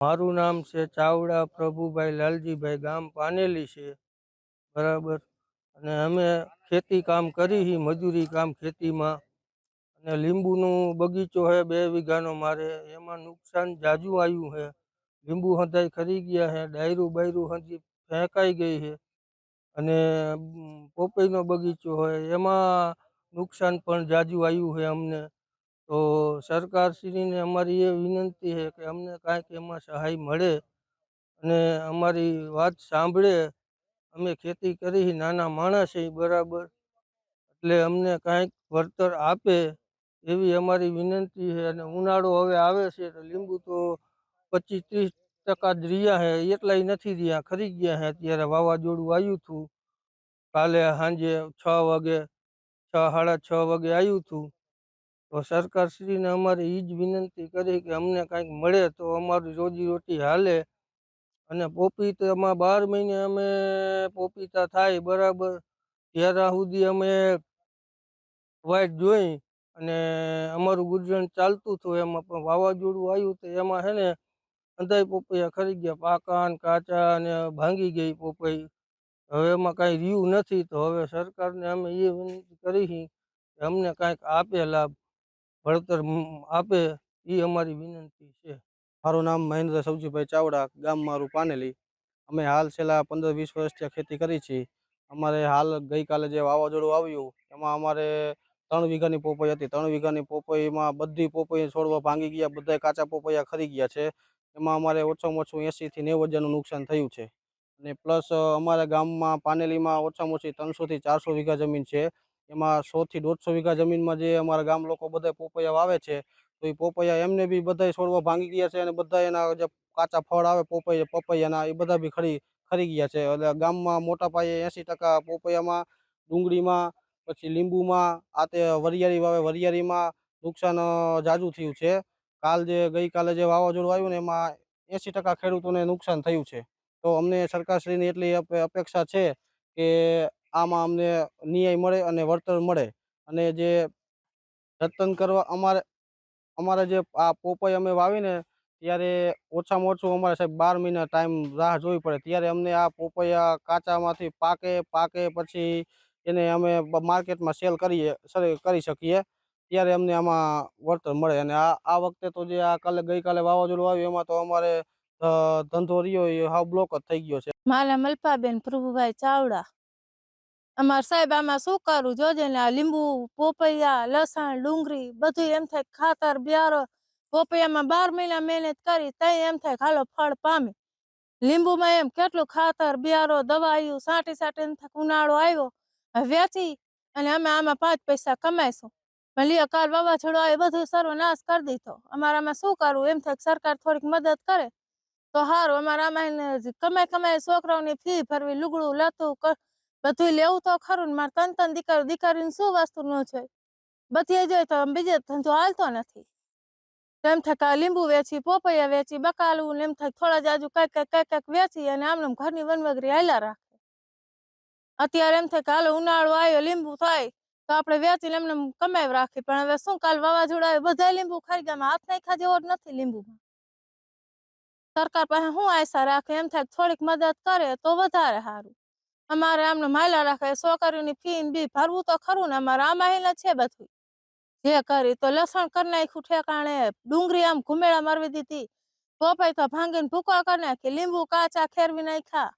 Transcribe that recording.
મારું નામ છે ચાવડા પ્રભુભાઈ લાલજીભાઈ, ગામ પાનેલી છે, બરાબર. અને અમે ખેતી કામ કરી હી, મજૂરી કામ ખેતીમાં. અને લીંબુનું બગીચો હે 2 વીઘાનો મારે, એમાં નુકસાન જાજુ આવ્યું છે. લીંબુ હંધાઈ ખરી ગયા છે, ડાયરું બાયરું હજી ફેંકાઈ ગઈ છે. અને પોપઈનો બગીચો હોય એમાં નુકસાન પણ જાજુ આવ્યું છે અમને. તો સરકારશ્રીને અમારી એ વિનંતી છે કે અમને કાંઈક એમાં સહાય મળે અને અમારી વાત સાંભળે. અમે ખેતી કરી, નાના માણસ છીએ, બરાબર. એટલે અમને કાંઈક વળતર આપે એવી અમારી વિનંતી છે. અને ઉનાળો હવે આવે છે તો લીંબુ તો 25-30% જ રહ્યા છે, એટલાય નથી રહ્યા, ખરી ગયા છે. અત્યારે વાવાઝોડું આવ્યું હતું કાલે સાંજે 6 વાગે, 6-6:30 વાગે આવ્યું હતું. તો સરકારશ્રીને અમારે એ જ વિનંતી કરી કે અમને કાંઈક મળે તો અમારી રોજીરોટી હાલે. અને પોપીતામાં 12 મહિને અમે પોપીતા થાય, બરાબર, ત્યાં સુધી અમે વાટ જોઈ અને અમારું ગુજરાન ચાલતું હતું. એમાં પણ વાવાઝોડું આવ્યું તો એમાં છે ને અંધાઈ પોપૈયા ખરી ગયા, પાકા ને કાચા અને ભાંગી ગઈ પોપઈ. હવે એમાં કાંઈ રહ્યું નથી. તો હવે સરકારને અમે એ વિનંતી કરી કે અમને કાંઈક આપે લાભ, વળતર આપે, એ અમારી વિનંતી છે. મારું નામ મહેન્દ્ર સવજીભાઈ ચાવડા, ગામ મારું પાનેલી. અમે હાલ છેલ્લા 15-20 વર્ષથી ખેતી કરી છીએ. અમારે હાલ ગઈકાલે જે વાવાઝોડું આવ્યું એમાં અમારે 3 વીઘાની પોપઈ હતી. 3 વીઘાની પોપઈમાં બધી પોપઈ છોડવા ભાંગી ગયા, બધા કાચા પોપૈયા ખરી ગયા છે. એમાં અમારે ઓછામાં ઓછું 80-90 હજારનું નુકસાન થયું છે. અને પ્લસ અમારા ગામમાં પાનેલીમાં ઓછામાં ઓછી 300-400 વીઘા જમીન છે. એમાં 100-150 વીઘા જમીનમાં જે અમારા ગામ લોકો બધા પોપૈયા વાવે છે, તો એ પોપૈયા એમને બી બધા છોડવા ભાંગી ગયા છે. અને બધા એના જે કાચા ફળ આવે પપૈયાના એ બધા બી ખરી ગયા છે. એટલે ગામમાં મોટા પાયે 80% પોપૈયામાં, ડુંગળીમાં, પછી લીંબુમાં, આ તે વરિયાળી વાવે વરિયાળીમાં નુકસાન જાજુ થયું છે. ગઈકાલે જે વાવાઝોડું આવ્યું ને એમાં 80% ખેડૂતોને નુકસાન થયું છે. તો અમને સરકારશ્રીની એટલી અપેક્ષા છે કે આમાં અમને ન્યાય મળે અને વળતર મળે. અને જે જતન કરવા અમારે જે આ પોપઈ અમે વાવીને ત્યારે ઓછામાં ઓછું અમારે સાહેબ 12 મહિના ટાઈમ રાહ જોવી પડે. ત્યારે અમને આ પોપૈયા કાચામાંથી પાકે પછી એને અમે માર્કેટમાં સેલ કરી શકીએ, ત્યારે અમને આમાં વળતર મળે. અને આ વખતે તો જે ગઈકાલે વાવાઝોડું આવ્યું એમાં તો અમારે ધંધો રહ્યો એ હાવ બ્લોક જ થઈ ગયો છે. માલા મલ્પાબેન પ્રભુભાઈ ચાવડા. અમાર સાહેબ આમાં શું કરું જોજે ને, આ લીંબુ, પોપૈયા, લસણ, ડુંગળી બધું એમ થાય ખાતર બિયારો. પોપૈયામાં 12 મહિના મહેનત કરી તઈ એમ થાય હાલો ફળ પામે. લીંબુમાં એમ કેટલું ખાતર બિયારો દવાયું સાટી એમ થાય ઉનાળો આવ્યો, વેચી અને અમે આમાં 5 પૈસા કમાઈશું. પણ લ્યો કાલ વાવાઝોડું આવે બધું સર્વનાશ કરી દીધો. અમારામાં શું કરવું એમ થાય સરકાર થોડીક મદદ કરે તો સારું. અમારામાં કમાઈ છોકરાઓની ફી ભરવી, લુગડું લતું બધું લેવું તો ખરું ને. મારે 3 દીકરીને શું વસ્તુ ન જોઈ, બધી જોઈ તો બીજે ધંધો હાલતો નથી. એમ થાય લીંબુ વેચી, પોપૈયા વેચી, બકાલું ને એમ થાય થોડા જાજુ કઈક વેચી અને આમને ઘરની વનવગરી હાલ્યા રાખે. અત્યારે એમ થાય કે હાલો ઉનાળો આવ્યો, લીંબુ થાય તો આપણે વેચીને એમને કમાઈ રાખી. પણ હવે શું, કાલ વાવાઝોડું આવે બધા લીંબુ ખાઈ ગયા, હાથ નાખ્યા જેવો જ નથી લીંબુમાં. સરકાર પાસે શું આશા રાખે, એમ થાય થોડીક મદદ કરે તો વધારે સારું. અમારે આમને માયલા રાખે, છોકરીઓની ફી બી ભરવું તો ખરું ને. અમારે આમાં છે બધું જે કરી. તો લસણ કરી નાખ્યું ઠેકાણે, ડુંગળી આમ ઘુમેડા મારવી દીધી, પોપાઈ તો ભાંગીને ભૂકા કરી નાખી, લીંબુ કાચા ખેરવી નાખ્યા.